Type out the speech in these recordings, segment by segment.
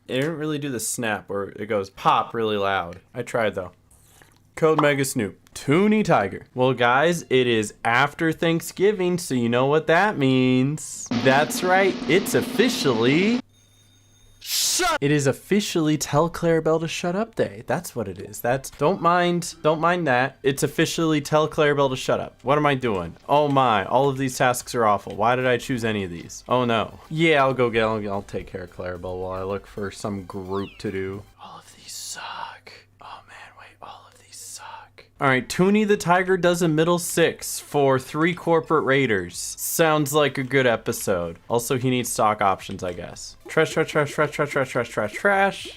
It didn't really do the snap where it goes pop really loud. I tried though. Code Mega Snoop. Toonie Tiger. Well, guys, it is after Thanksgiving, so you know what that means. That's right, it's officially... It is officially Tell Clarabelle to Shut Up Day. That's what it is. Don't mind that. It's officially Tell Clarabelle to Shut Up. What am I doing? Oh my, all of these tasks are awful. Why did I choose any of these? Oh no. Yeah, I'll take care of Clarabelle while I look for some group to do. All of these suck. Oh man, wait, all of these suck. All right, Toonie the Tiger does a middle 6 for 3 corporate raiders. Sounds like a good episode. Also, he needs stock options, I guess. Trash.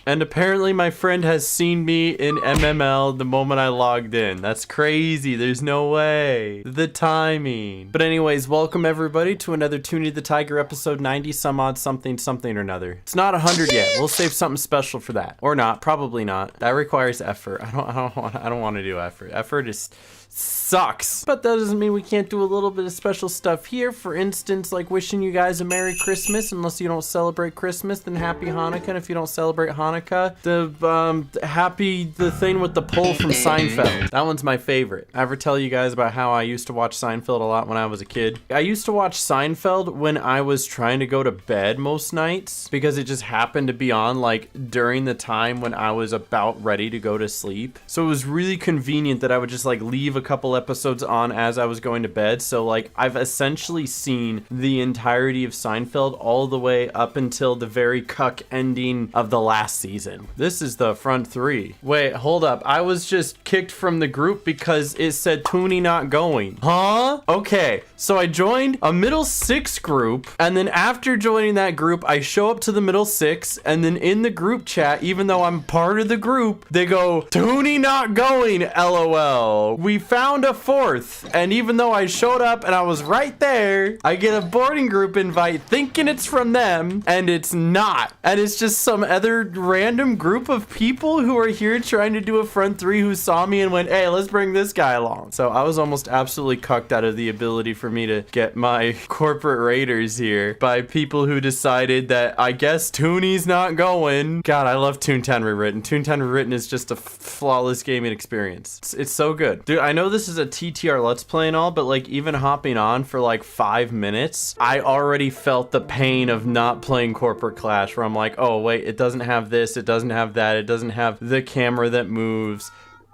And apparently my friend has seen me in MML the moment I logged in. That's crazy. There's no way. The timing. But anyways, welcome everybody to another Toonie the Tiger episode 90 some odd something or another. It's not 100 yet. We'll save something special for that. Or not. Probably not. That requires effort. I don't want to do effort. Effort is sucks. But that doesn't mean we can't do a little bit of special stuff here. For instance, like wishing you guys a Merry Christmas. Unless you don't celebrate Christmas, then Happy Hanukkah. And if you don't celebrate Hanukkah, the thing with the pull from Seinfeld. That one's my favorite. I ever tell you guys about how I used to watch Seinfeld a lot when I was a kid? I used to watch Seinfeld when I was trying to go to bed most nights because it just happened to be on like during the time when I was about ready to go to sleep. So it was really convenient that I would just like leave a couple episodes on as I was going to bed. So like I've essentially seen the entirety of Seinfeld all the way up until the very cuck ending of the last season. This is the front 3. Wait, hold up. I was just kicked from the group because it said Toonie not going. Huh? Okay, so I joined a middle 6 group, and then after joining that group, I show up to the middle 6, and then in the group chat, even though I'm part of the group, they go, Toonie not going, LOL. We found a 4th, and even though I showed up and I was right there, I get a boarding group invite thinking it's from them, and it's not. And it's just some other random group of people who are here trying to do a front 3 who saw me and went, hey, let's bring this guy along. So I was almost absolutely cucked out of the ability for me to get my corporate raiders here by people who decided that I guess Toonie's not going. God, I love Toontown Rewritten. Toontown Rewritten is just a flawless gaming experience. It's so good. Dude, I know this is a TTR Let's Play and all, but like even hopping on for like 5 minutes, I already felt the pain of not playing Corporate Clash where I'm like, oh wait, it doesn't have this, it doesn't have that, it doesn't have the camera that moves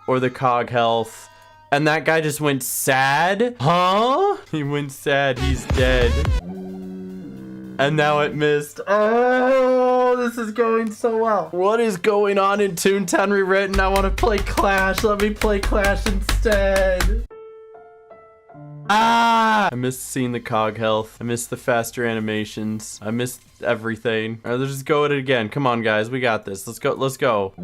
or the cog health. And that guy just went sad. Huh? He went sad, he's dead. And now it missed. Oh, this is going so well. What is going on in Toontown Rewritten? I want to play Clash. Let me play Clash instead. Ah! I missed seeing the cog health. I missed the faster animations. I missed everything. All right, let's just go at it again. Come on, guys. We got this. Let's go. Let's go.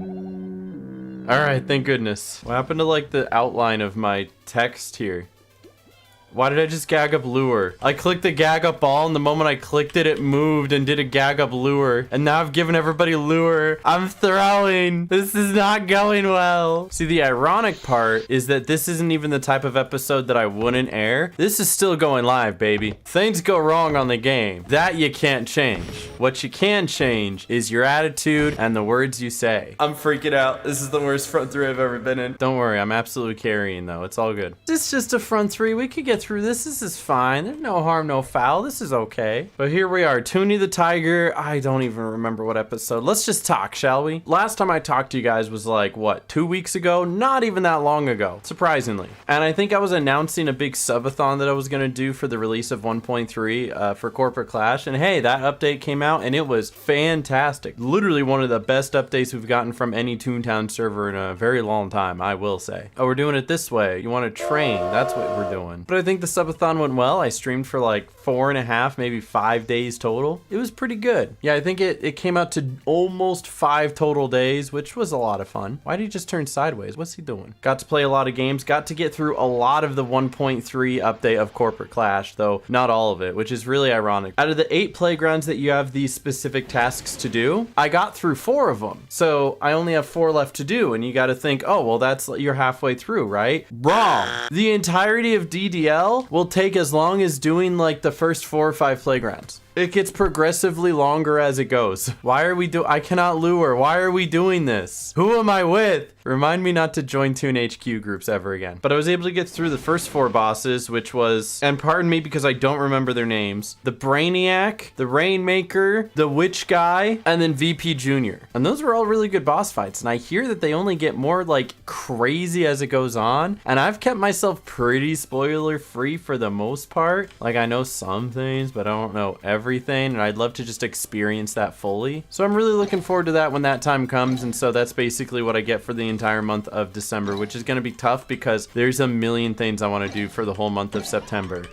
All right, thank goodness. What happened to like the outline of my text here? Why did I just gag up lure? I clicked the gag up ball, and the moment I clicked it, it moved and did a gag up lure. And now I've given everybody lure. I'm throwing. This is not going well. See, the ironic part is that this isn't even the type of episode that I wouldn't air. This is still going live, baby. Things go wrong on the game. That you can't change. What you can change is your attitude and the words you say. I'm freaking out. This is the worst front 3 I've ever been in. Don't worry, I'm absolutely carrying though. It's all good. This is just a front 3. We could get through this. This is fine. There's no harm, no foul. This is okay. But here we are, Toonie the Tiger. I don't even remember what episode. Let's just talk, shall we? Last time I talked to you guys was like, what, 2 weeks ago? Not even that long ago, surprisingly. And I think I was announcing a big subathon that I was going to do for the release of 1.3 for Corporate Clash. And hey, that update came out and it was fantastic. Literally one of the best updates we've gotten from any Toontown server in a very long time, I will say. Oh, we're doing it this way. You want to train. That's what we're doing. But I think the subathon went well. I streamed for like 4.5, maybe 5 days total. It was pretty good. Yeah, I think it came out to almost 5 total days, which was a lot of fun. Why did he just turn sideways? What's he doing? Got to play a lot of games. Got to get through a lot of the 1.3 update of Corporate Clash, though not all of it, which is really ironic. Out of the 8 playgrounds that you have these specific tasks to do, I got through 4 of them. So I only have 4 left to do, and you got to think, oh, well, you're halfway through, right? Wrong. The entirety of DDL will take as long as doing like the first 4 or 5 playgrounds. It gets progressively longer as it goes. Why are we I cannot lure. Why are we doing this? Who am I with? Remind me not to join Toon HQ groups ever again. But I was able to get through the first 4 bosses, which was, and pardon me because I don't remember their names, the Brainiac, the Rainmaker, the Witch Guy, and then VP Jr. And those were all really good boss fights. And I hear that they only get more like crazy as it goes on. And I've kept myself pretty spoiler free for the most part. Like I know some things, but I don't know everything. And I'd love to just experience that fully. So I'm really looking forward to that when that time comes. And so that's basically what I get for the entire month of December, which is going to be tough because there's a million things I want to do for the whole month of September.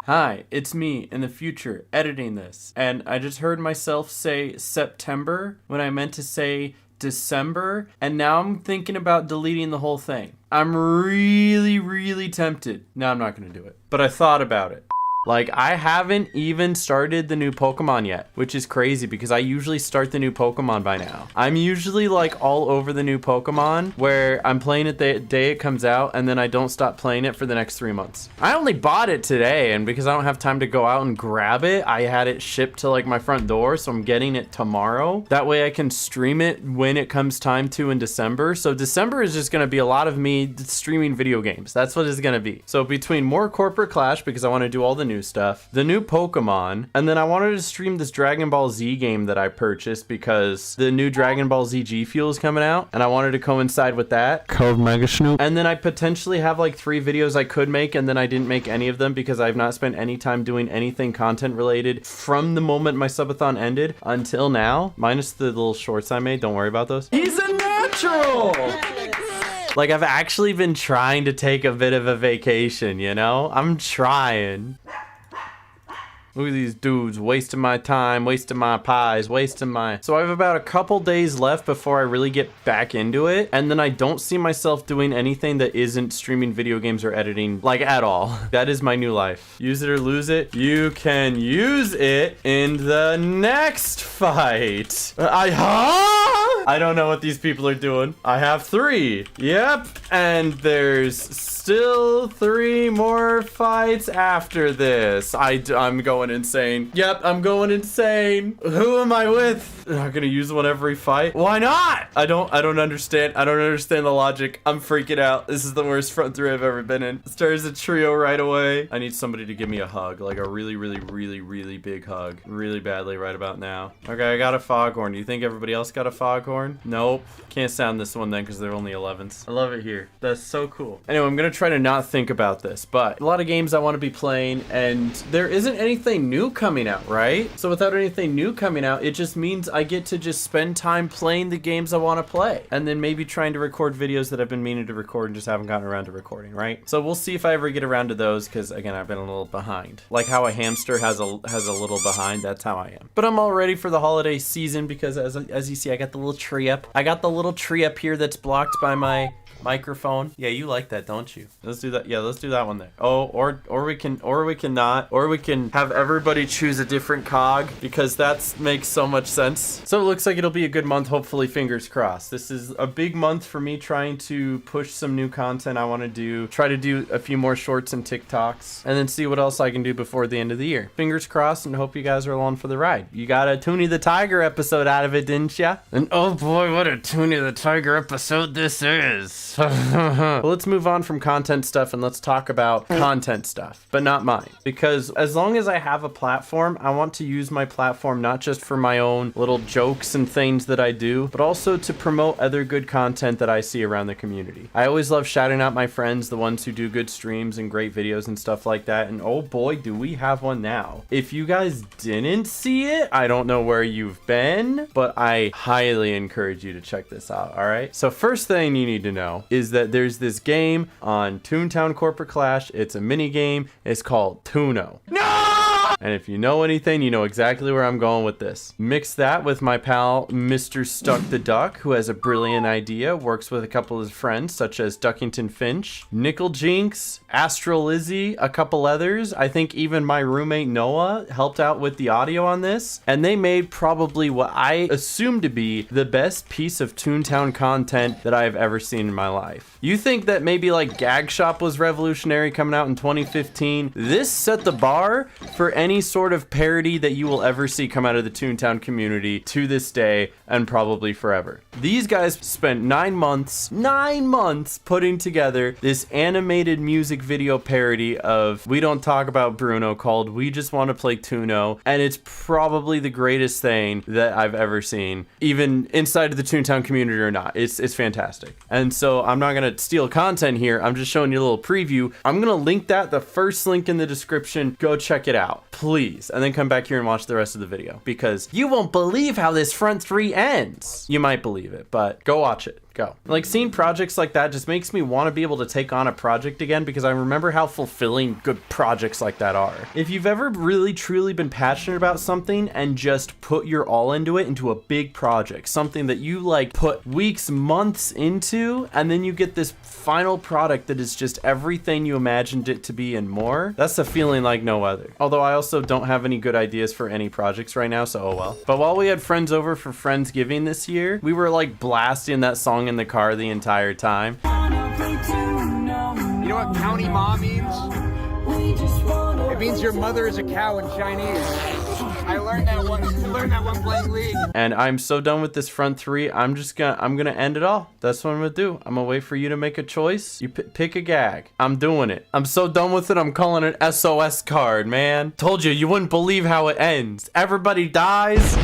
Hi, it's me in the future editing this, and I just heard myself say September when I meant to say December, and now I'm thinking about deleting the whole thing. I'm really tempted. No, I'm not going to do it, but I thought about it. Like, I haven't even started the new Pokemon yet, which is crazy because I usually start the new Pokemon by now. I'm usually like all over the new Pokemon where I'm playing it the day it comes out and then I don't stop playing it for the next 3 months. I only bought it today, and because I don't have time to go out and grab it, I had it shipped to like my front door, so I'm getting it tomorrow. That way I can stream it when it comes time to in December. So December is just gonna be a lot of me streaming video games. That's what it's gonna be. So between more Corporate Clash, because I wanna do all the new stuff, the new Pokemon, and then I wanted to stream this Dragon Ball Z game that I purchased because the new Dragon Ball Z G Fuel is coming out, and I wanted to coincide with that. Code Mega Snoop. And then I potentially have like 3 videos I could make, and then I didn't make any of them because I've not spent any time doing anything content related from the moment my subathon ended until now, minus the little shorts I made. Don't worry about those. He's a natural! Like, I've actually been trying to take a bit of a vacation, you know? I'm trying. Look at these dudes wasting my time, wasting my pies, wasting my... So I have about a couple days left before I really get back into it. And then I don't see myself doing anything that isn't streaming video games or editing, like, at all. That is my new life. Use it or lose it. You can use it in the next fight. I don't know what these people are doing. I have 3. Yep. And there's still 3 more fights after this. I'm going insane. Yep, I'm going insane. Who am I with? I'm not gonna use one every fight. Why not? I don't understand. I don't understand the logic. I'm freaking out. This is the worst front 3 I've ever been in. Starts a trio right away. I need somebody to give me a hug, like a really big hug, really badly right about now. Okay, I got a foghorn. Do you think everybody else got a foghorn? Nope. Can't sound this one then because they're only 11s. I love it here. That's so cool. Anyway, I'm gonna try to not think about this, but a lot of games I want to be playing, and there isn't anything new coming out, right? So without anything new coming out, it just means I get to just spend time playing the games I want to play, and then maybe trying to record videos that I've been meaning to record and just haven't gotten around to recording, right? So we'll see if I ever get around to those, because again, I've been a little behind. Like how a hamster has a little behind, that's how I am. But I'm all ready for the holiday season because as you see, I got the little tree up. I got the little tree up here that's blocked by my microphone. Yeah, you like that, don't you? Let's do that. Yeah, let's do that one there. Oh, or we can not, or we can have everybody choose a different cog because that makes so much sense. So it looks like it'll be a good month, hopefully, fingers crossed. This is a big month for me trying to push some new content I want to do, try to do a few more shorts and TikToks, and then see what else I can do before the end of the year. Fingers crossed, and hope you guys are along for the ride. You got a Toonie the Tiger episode out of it, didn't ya? And oh boy, what a Toonie the Tiger episode this is. Well, let's move on from content stuff and let's talk about content stuff, but not mine. Because as long as I have a platform, I want to use my platform not just for my own little jokes and things that I do, but also to promote other good content that I see around the community. I always love shouting out my friends, the ones who do good streams and great videos and stuff like that. And oh boy, do we have one now. If you guys didn't see it, I don't know where you've been, but I highly encourage you to check this out, all right? So first thing you need to know is that there's this game on Toontown Corporate Clash. It's a mini game. It's called Tuno. No! And if you know anything, you know exactly where I'm going with this. Mix that with my pal, Mr. Stuck the Duck, who has a brilliant idea, works with a couple of his friends, such as Duckington Finch, Nickel Jinx, Astral Lizzie, a couple others. I think even my roommate Noah helped out with the audio on this. And they made probably what I assume to be the best piece of Toontown content that I've ever seen in my life. You think that maybe like Gag Shop was revolutionary coming out in 2015? This set the bar for any any sort of parody that you will ever see come out of the Toontown community to this day and probably forever. These guys spent 9 months putting together this animated music video parody of We Don't Talk About Bruno called We Just Want to Play Tuno, and it's probably the greatest thing that I've ever seen, even inside of the Toontown community or not. It's fantastic. And so I'm not gonna steal content here, I'm just showing you a little preview. I'm gonna link that, the first link in the description. Go check it out, please, and then come back here and watch the rest of the video, because you won't believe how this front three ends. You might believe it, but go watch it. Go. Like, seeing projects like that just makes me want to be able to take on a project again, because I remember how fulfilling good projects like that are. If you've ever really truly been passionate about something and just put your all into it, into a big project, something that you like put weeks, months into, and then you get this final product that is just everything you imagined it to be and more, that's a feeling like no other. Although I also don't have any good ideas for any projects right now, so oh well. But while we had friends over for Friendsgiving this year, we were like blasting that song in the car the entire time. You know what county ma means? It means your mother is a cow in Chinese. I learned that one playing League. And I'm so done with this front three. I'm gonna end it all. That's what I'm gonna do. I'm gonna wait for you to make a choice. You pick a gag. I'm doing it. I'm so done with it. I'm calling it SOS card, man. Told you wouldn't believe how it ends. Everybody dies.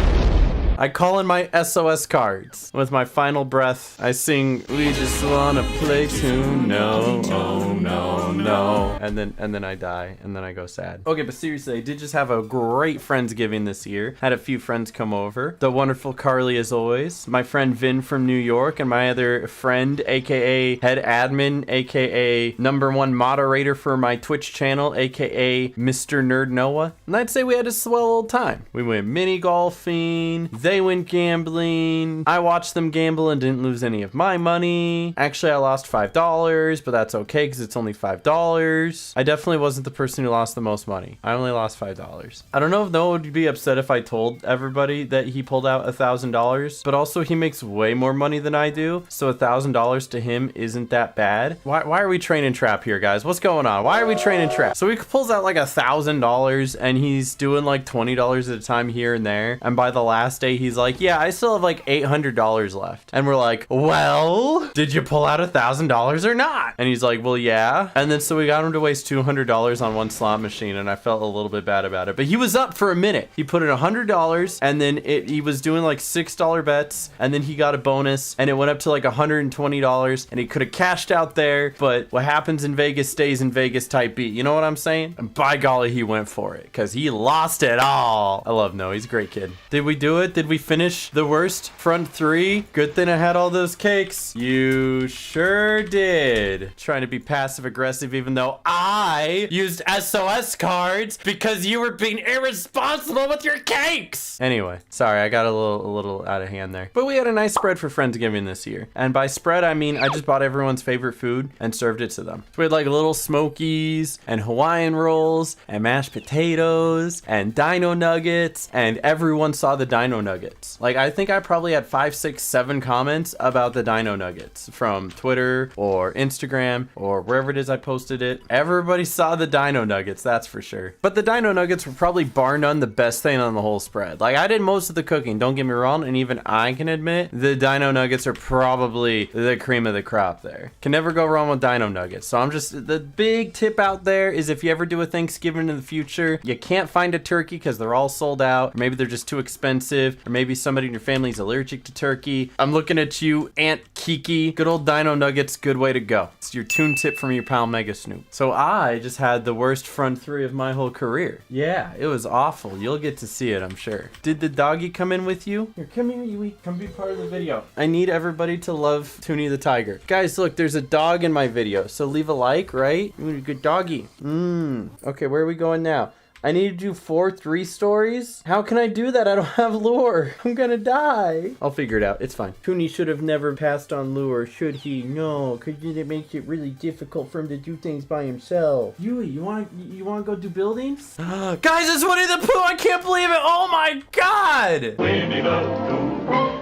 I call in my SOS cards. With my final breath, I sing, we just wanna play Tuno, oh no, no. And then I die, and then I go sad. Okay, but seriously, I did just have a great Friendsgiving this year. Had a few friends come over. The wonderful Carly, as always. My friend Vin from New York, and my other friend, aka head admin, aka #1 moderator for my Twitch channel, aka Mr. Nerd Noah. And I'd say we had a swell old time. We went mini golfing. They went gambling. I watched them gamble and didn't lose any of my money. Actually, I lost $5, but that's okay because it's only $5. I definitely wasn't the person who lost the most money. I only lost $5. I don't know if Noah would be upset if I told everybody that he pulled out $1,000, but also he makes way more money than I do, so $1,000 to him isn't that bad. Why are we training trap here, guys? What's going on? Why are we training trap? So he pulls out like $1,000 and he's doing like $20 at a time here and there, and by the last day he's like, yeah, I still have like $800 left. And we're like, well, did you pull out $1,000 or not? And he's like, well, yeah. And then so we got him to waste $200 on one slot machine, and I felt a little bit bad about it. But he was up for a minute. He put in $100, and then he was doing like $6 bets, and then he got a bonus, and it went up to like $120, and he could have cashed out there, but what happens in Vegas stays in Vegas type beat. You know what I'm saying? And by golly, he went for it, because he lost it all. I love Noah. He's a great kid. Did we do it? Did we finish the worst front three? Good thing I had all those cakes. You sure did. Trying to be passive aggressive even though I used SOS cards because you were being irresponsible with your cakes. Anyway, sorry, I got a little out of hand there. But we had a nice spread for Friendsgiving this year. And by spread, I mean I just bought everyone's favorite food and served it to them. So we had like little Smokies and Hawaiian rolls and mashed potatoes and dino nuggets, and everyone saw the dino nuggets. Like, I think I probably had 5, 6, 7 comments about the dino nuggets from Twitter or Instagram or wherever it is I posted it. Everybody saw the dino nuggets, that's for sure. But the dino nuggets were probably bar none the best thing on the whole spread. Like, I did most of the cooking, don't get me wrong, and even I can admit the dino nuggets are probably the cream of the crop there. Can never go wrong with dino nuggets. So I'm just, the big tip out there is if you ever do a Thanksgiving in the future, you can't find a turkey because they're all sold out, or maybe they're just too expensive, or maybe somebody in your family's allergic to turkey. I'm looking at you, Aunt Kiki. Good old dino nuggets, good way to go. It's your tune tip from your pal Mega Snoop. So I just had the worst front three of my whole career. Yeah, it was awful. You'll get to see it, I'm sure. Did the doggy come in with you? Here, come here, Yui. Come be part of the video. I need everybody to love Toonie the Tiger. Guys, look, there's a dog in my video, so leave a like, right? Ooh, good doggy. Okay, where are we going now? I need to do 4 3 stories? How can I do that? I don't have lure. I'm gonna die. I'll figure it out. It's fine. Toonie should have never passed on lure, should he? No, because then it makes it really difficult for him to do things by himself. Yui, you wanna go do buildings? Guys, it's Winnie the Pooh! I can't believe it! Oh my god! Winnie the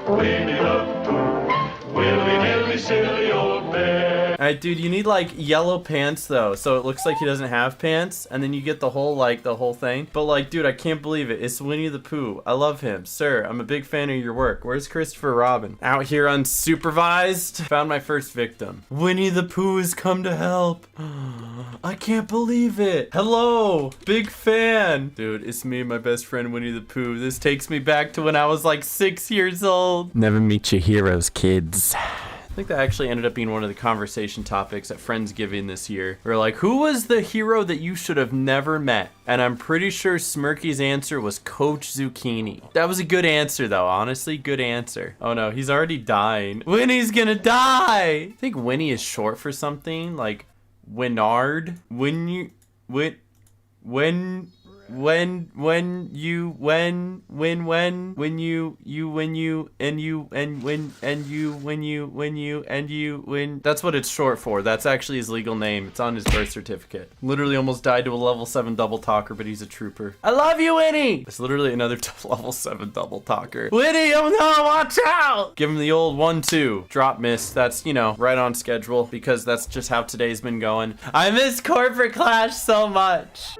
Pooh, Winnie the Pooh, willy-nilly silly old bear. Alright, dude, you need like yellow pants though, so it looks like he doesn't have pants, and then you get the whole thing. But like, dude, I can't believe it. It's Winnie the Pooh. I love him. Sir, I'm a big fan of your work. Where's Christopher Robin? Out here unsupervised. Found my first victim. Winnie the Pooh has come to help. I can't believe it. Hello, big fan. Dude, it's me and my best friend Winnie the Pooh. This takes me back to when I was like 6 years old. Never meet your heroes, kids. I think that actually ended up being one of the conversation topics at Friendsgiving this year. We're like, who was the hero that you should have never met? And I'm pretty sure Smirky's answer was Coach Zucchini. That was a good answer though, honestly, good answer. Oh no, he's already dying. Winnie's gonna die! I think Winnie is short for something like Winard. When you and that's what it's short for. That's actually his legal name. It's on his birth certificate. Literally almost died to a level 7 double talker, but he's a trooper. I love you, Winnie! It's literally another level 7 double talker. Winnie, oh no, watch out! Give him the old 1-2. Drop miss. That's, you know, right on schedule because that's just how today's been going. I miss Corporate Clash so much.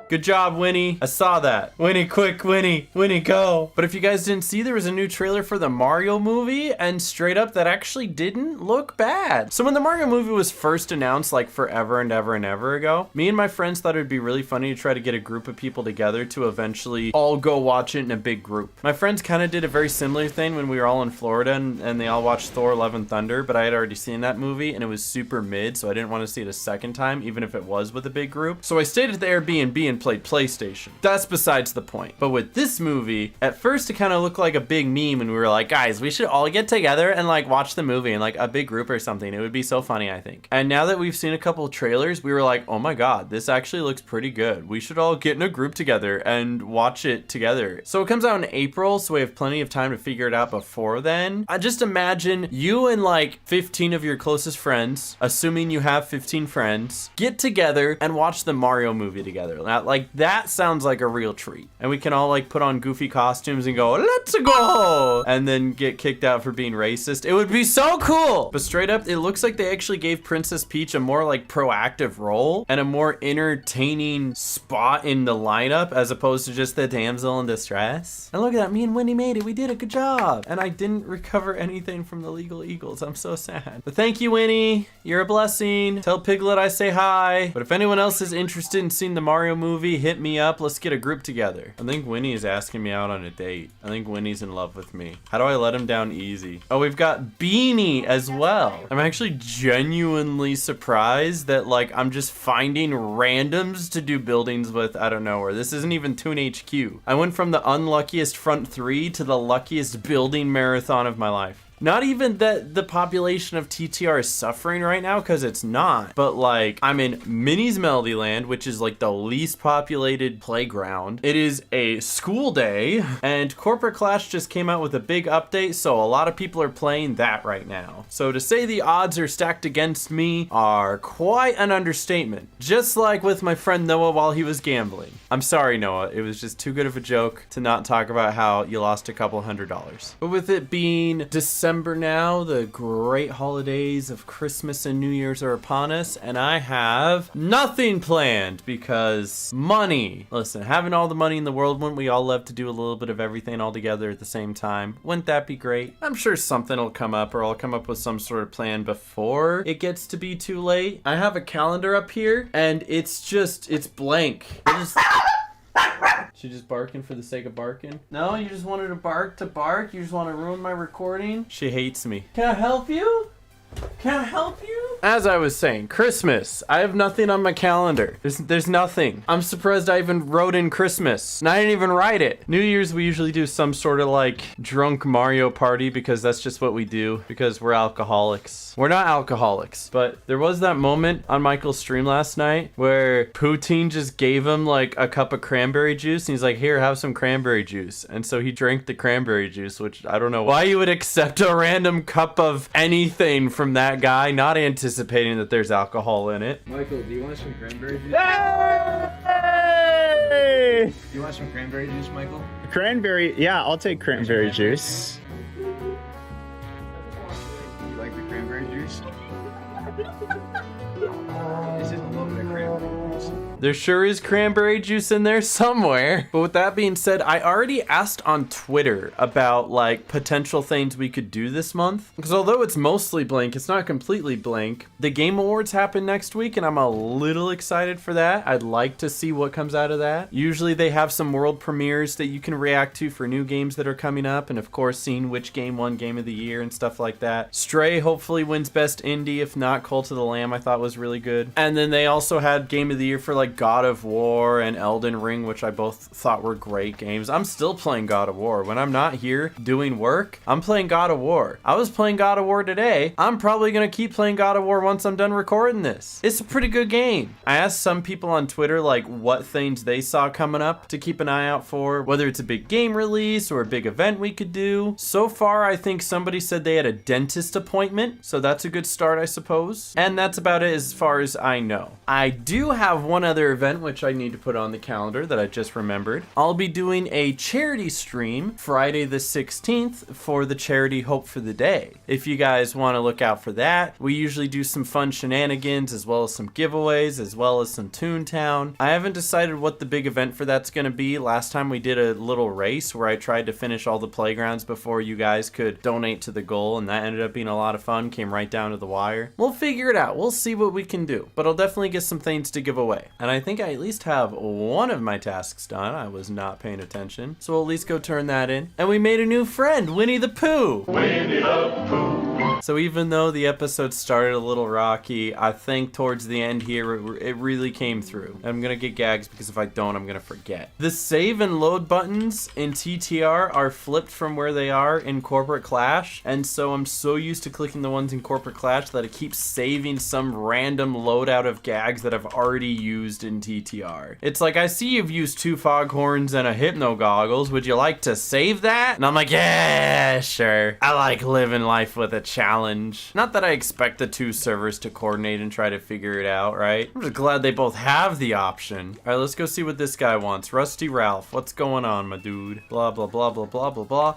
Good job, Winnie. I saw that. Winnie, quick, Winnie. Winnie, go. But if you guys didn't see, there was a new trailer for the Mario movie, and straight up, that actually didn't look bad. So when the Mario movie was first announced, like forever and ever and ever ago, me and my friends thought it would be really funny to try to get a group of people together to eventually all go watch it in a big group. My friends kind of did a very similar thing when we were all in Florida, and they all watched Thor: Love and Thunder, but I had already seen that movie, and it was super mid, so I didn't want to see it a second time, even if it was with a big group. So I stayed at the Airbnb and played PlayStation. That's besides the point. But with this movie, at first it kind of looked like a big meme, and we were like, guys, we should all get together and like watch the movie in like a big group or something. It would be so funny, I think. And now that we've seen a couple of trailers, we were like, oh my god, this actually looks pretty good. We should all get in a group together and watch it together. So it comes out in April, so we have plenty of time to figure it out before then. I just imagine you and like 15 of your closest friends, assuming you have 15 friends, get together and watch the Mario movie together. Now, like that sounds like a real treat. And we can all like put on goofy costumes and go, let's go! And then get kicked out for being racist. It would be so cool! But straight up, it looks like they actually gave Princess Peach a more like proactive role and a more entertaining spot in the lineup as opposed to just the damsel in distress. And look at that, me and Winnie made it. We did a good job. And I didn't recover anything from the Legal Eagles. I'm so sad. But thank you, Winnie. You're a blessing. Tell Piglet I say hi. But if anyone else is interested in seeing the Mario movie, hit me up. Let's get a group together. I think Winnie is asking me out on a date. I think Winnie's in love with me. How do I let him down easy? Oh, we've got Beanie as well. I'm actually genuinely surprised that like I'm just finding randoms to do buildings with out of nowhere. This isn't even Toon HQ. I went from the unluckiest front 3 to the luckiest building marathon of my life. Not even that the population of TTR is suffering right now, because it's not. But like, I'm in Minnie's Melody Land, which is like the least populated playground. It is a school day, and Corporate Clash just came out with a big update, so a lot of people are playing that right now. So to say the odds are stacked against me are quite an understatement. Just like with my friend Noah while he was gambling. I'm sorry, Noah. It was just too good of a joke to not talk about how you lost a couple $100. But with it being December now, the great holidays of Christmas and New Year's are upon us, and I have nothing planned because money. Listen, having all the money in the world, wouldn't we all love to do a little bit of everything all together at the same time? Wouldn't that be great? I'm sure something will come up, or I'll come up with some sort of plan before it gets to be too late. I have a calendar up here, and it's blank. She just barking for the sake of barking? No, you just wanted to bark? You just want to ruin my recording? She hates me. Can I help you? Can I help you? As I was saying, Christmas. I have nothing on my calendar. There's nothing. I'm surprised I even wrote in Christmas. And I didn't even write it. New Year's, we usually do some sort of like drunk Mario party because that's just what we do because we're alcoholics. We're not alcoholics, but there was that moment on Michael's stream last night where Poutine just gave him like a cup of cranberry juice and he's like, here, have some cranberry juice. And so he drank the cranberry juice, which I don't know why you would accept a random cup of anything from that guy, not anticipating that there's alcohol in it. Michael, do you want some cranberry juice? Hey! Do you want some cranberry juice, Michael? Cranberry, yeah, I'll take cranberry juice. You like the cranberry juice? This is a little bit of cranberry juice. There sure is cranberry juice in there somewhere. But with that being said, I already asked on Twitter about like potential things we could do this month. Because although it's mostly blank, it's not completely blank. The Game Awards happen next week and I'm a little excited for that. I'd like to see what comes out of that. Usually they have some world premieres that you can react to for new games that are coming up. And of course, seeing which game won Game of the Year and stuff like that. Stray hopefully wins Best Indie. If not, Cult of the Lamb I thought was really good. And then they also had Game of the Year for like God of War and Elden Ring, which I both thought were great games. I'm still playing God of War. When I'm not here doing work, I'm playing God of War. I was playing God of War today. I'm probably gonna keep playing God of War once I'm done recording this. It's a pretty good game. I asked some people on Twitter like what things they saw coming up to keep an eye out for, whether it's a big game release or a big event we could do. So far, I think somebody said they had a dentist appointment, so that's a good start, I suppose. And that's about it as far as I know. I do have one other event which I need to put on the calendar that I just remembered. I'll be doing a charity stream Friday the 16th for the charity Hope for the Day. If you guys want to look out for that, we usually do some fun shenanigans as well as some giveaways as well as some Toontown. I haven't decided what the big event for that's going to be. Last time we did a little race where I tried to finish all the playgrounds before you guys could donate to the goal, and that ended up being a lot of fun. Came right down to the wire. We'll figure it out. We'll see what we can do, but I'll definitely get some things to give away. And I think I at least have one of my tasks done. I was not paying attention, so we'll at least go turn that in. And we made a new friend, Winnie the Pooh. Winnie the Pooh. So even though the episode started a little rocky, I think towards the end here, it really came through. I'm gonna get gags because if I don't, I'm gonna forget. The save and load buttons in TTR are flipped from where they are in Corporate Clash, and so I'm so used to clicking the ones in Corporate Clash that it keeps saving some random loadout of gags that I've already used in TTR. It's like, I see you've used 2 foghorns and a hypno goggles. Would you like to save that? And I'm like, yeah, sure. I like living life with a challenge. Not that I expect the 2 servers to coordinate and try to figure it out, right? I'm just glad they both have the option. All right, let's go see what this guy wants. Rusty Ralph, what's going on, my dude? Blah, blah, blah, blah, blah, blah, blah.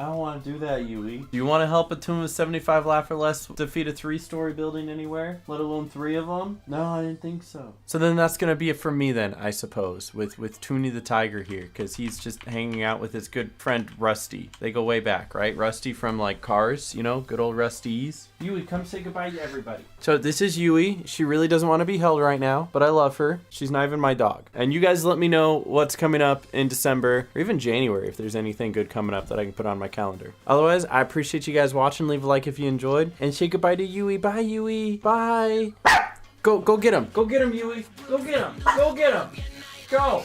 I don't want to do that, Yui. Do you want to help a team of 75 laugh or less defeat a 3-story building anywhere? Let alone 3 of them? No, I didn't think so. So then that's going to be it for me then, I suppose, with Toonie the Tiger here, because he's just hanging out with his good friend Rusty. They go way back, right? Rusty from like Cars, you know, good old Rusty's. Yui, come say goodbye to everybody. So this is Yui. She really doesn't want to be held right now, but I love her. She's not even my dog. And you guys let me know what's coming up in December or even January if there's anything good coming up that I can put on my calendar. Otherwise, I appreciate you guys watching. Leave a like if you enjoyed and say goodbye to Yui. Bye, Yui. Bye. Go get him. Go get him, Yui. Go get him. Go get him. Go.